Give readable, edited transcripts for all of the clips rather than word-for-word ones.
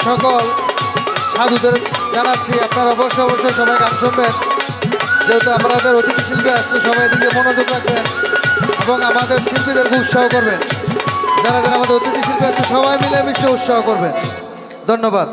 সকল সাধুদের জানাচ্ছি আপনারা অবশ্যই সবাই গান শুনবেন, যেহেতু আমাদের অতিথি শিল্পী আসছে, সবাই দিকে মনোযোগ রাখবেন এবং আমাদের শিল্পীদেরকে উৎসাহ করবেন। যারা যারা আমাদের অতিথি শিল্পী আসছে সবাই মিলে মিশে উৎসাহ করবেন। ধন্যবাদ।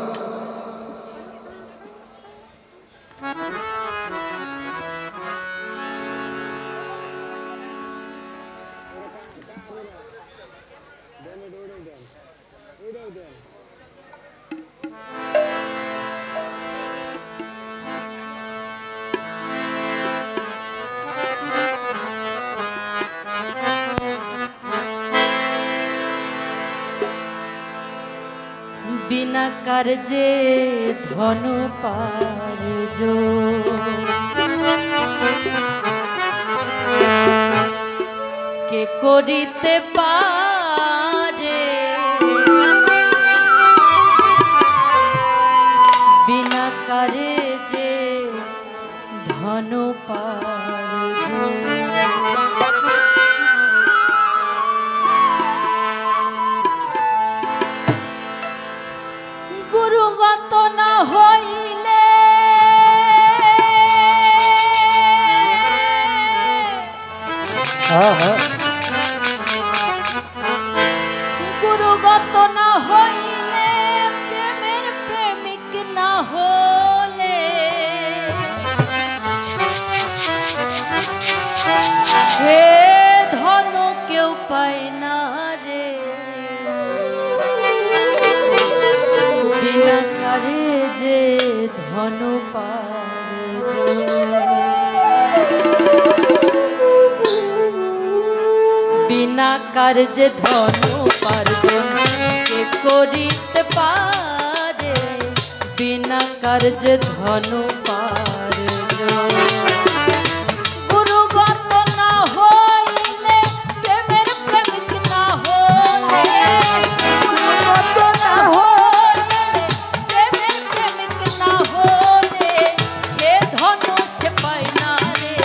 বিনা কার্যে ধন পার্য, কে করিতে পারে? বিনা কার্যে ধন পার্য, গুরুগত না হইলে গুরুগত না হইলে প্রেমের প্রেমিক না হলে হে ধন কেউ পায় না রে। বিনা কার্যে ধন পার্য, বিনা কার্যে ধন পার্জন কে করিতে পারে? বিনা কার্যে ধন পার্য, গুরুগত না হইলে প্রেমের প্রেমিক না হলে, গুরুগত না হইলে প্রেমের প্রেমিক না হলে সে ধন সে পায় না রে।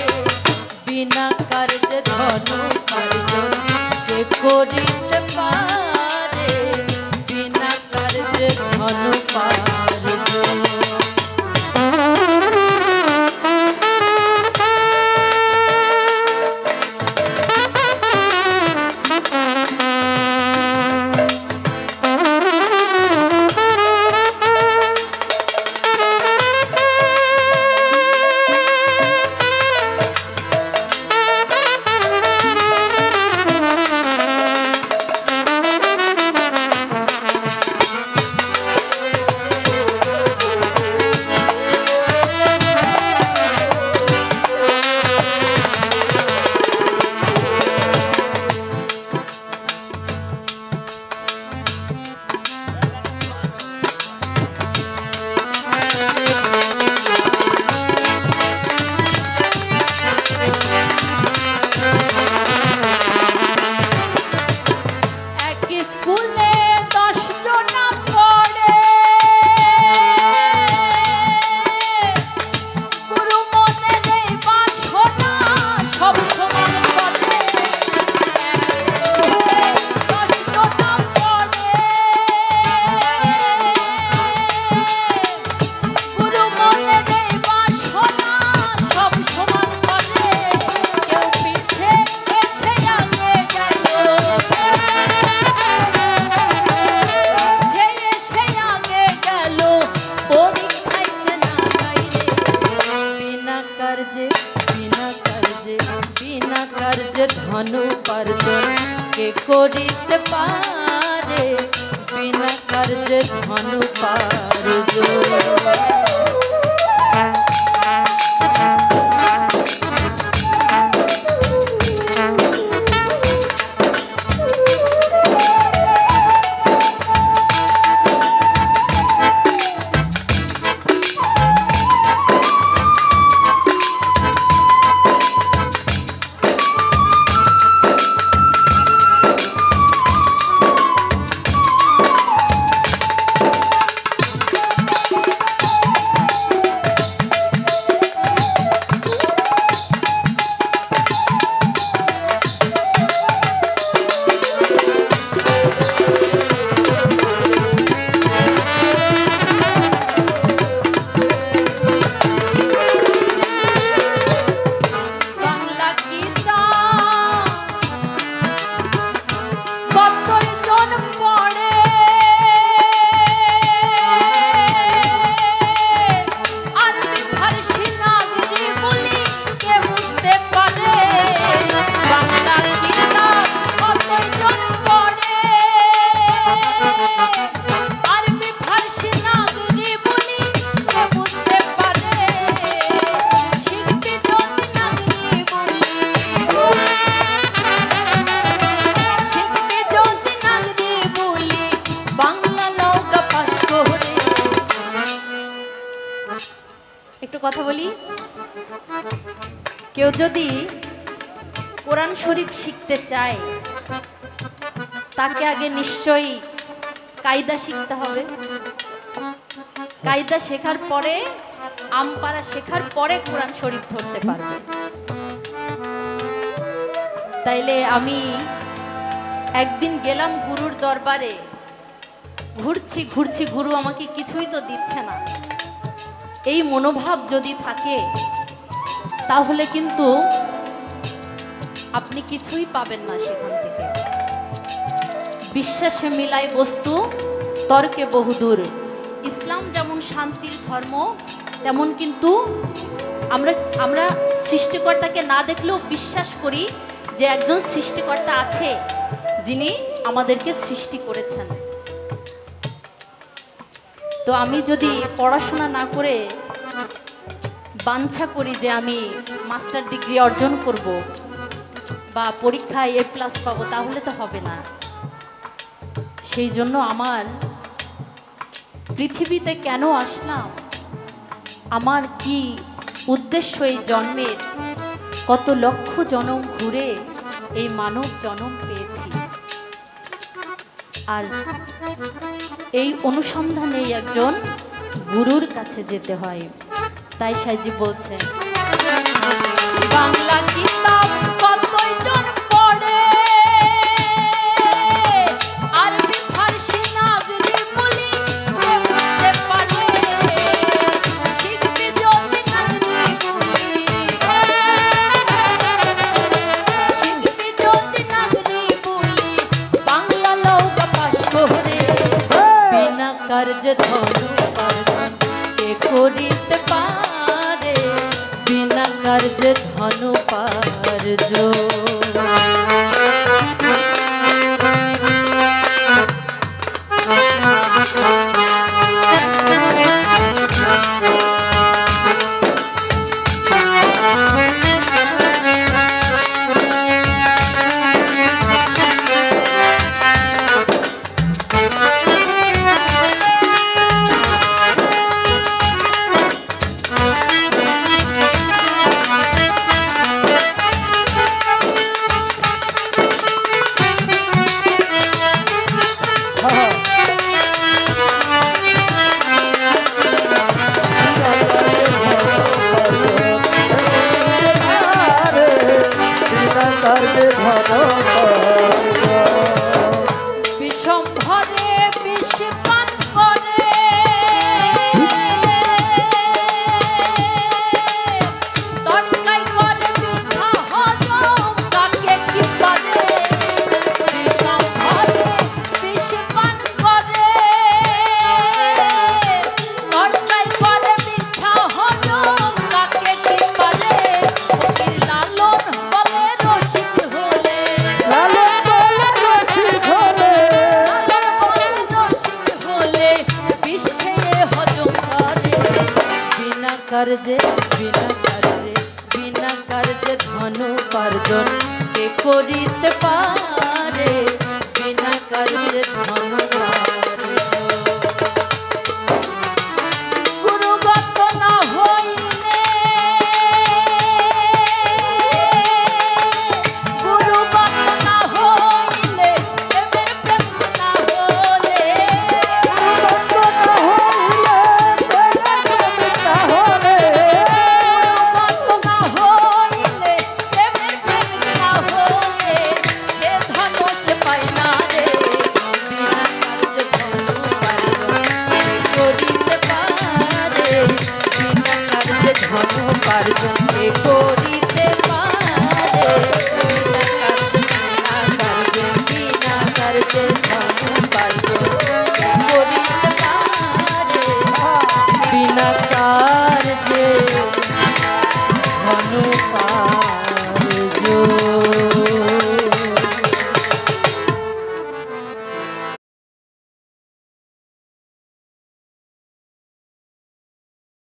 বিনা কার্যে ধন পার্জন কে করিতে পারে? বিনা কার্যে ধন পার্য। ধন উপার্জন কে করিতে পারে? বিনা কার্যে ধন উপার্জন। একটু কথা বলি। কেউ যদি কোরআন শরীফ শিখতে চায় তাকে আগে নিশ্চয়ই কায়দা শিখতে হবে। কায়দা শেখার পরে, আমপারা শেখার পরে কোরআন শরীফ ধরতে পারবে। তাইলে আমি একদিন গেলাম গুরুর দরবারে, ঘুরছি ঘুরছি, গুরু আমাকে কিছুই তো দিচ্ছে না। এই মনোভাব যদি থাকে তাহলে কিন্তু আপনি কিছুই পাবেন না সেখান থেকে। বিশ্বাসে মিলাই বস্তু, তর্কে বহুদূর। ইসলাম যেমন শান্তির ধর্ম, তেমন কিন্তু আমরা সৃষ্টিকর্তাকে না দেখলেও বিশ্বাস করি যে একজন সৃষ্টিকর্তা আছে যিনি আমাদেরকে সৃষ্টি করেছেন। তো আমি যদি পড়াশোনা না করে বাঞ্ছা করি যে আমি মাস্টার ডিগ্রি অর্জন করব বা পরীক্ষায় A+ পাবো, তাহলে তো হবে না। সেই জন্য আমার পৃথিবীতে কেন আসলাম, আমার কি উদ্দেশ্য এই জন্মের, কত লক্ষ জনম ঘুরে এই মানব জনম পেয়েছি, আর এই অনুসন্ধানে একজন গুরুর কাছে যেতে হয়। তাই সাইজি বলছেন, বাংলা কিতাব কতই জন পড়ে, আরবি ফারসি নাগরি বলি কে বুঝতে পারে, শিখবি যদি নাগরি বলি, শিখবি যদি নাগরি বলি, বাংলা লৌকা পাশ করে, বিনা কার্যে ধন উপার্জন কে করিতে পারে, বিনা কার্যে ধন উপার্জন। বিষম ভরে বিষ পান করে, তরকাই করে মিঠা হজম কাকে কি পারে, বিষম ভরে বিষ পান করে, তরকাই করে মিঠা হজম কাকে কি পারে, লালন বলে রসিক হলে, লালন বলে রসিক হলে, বিষ খেয়ে হজম করে, বিনা কার্যে বিনা কার্যে বিনা কার্যে ধন উপার্জন কে করিতে পারে, বিনা কার্যে ধন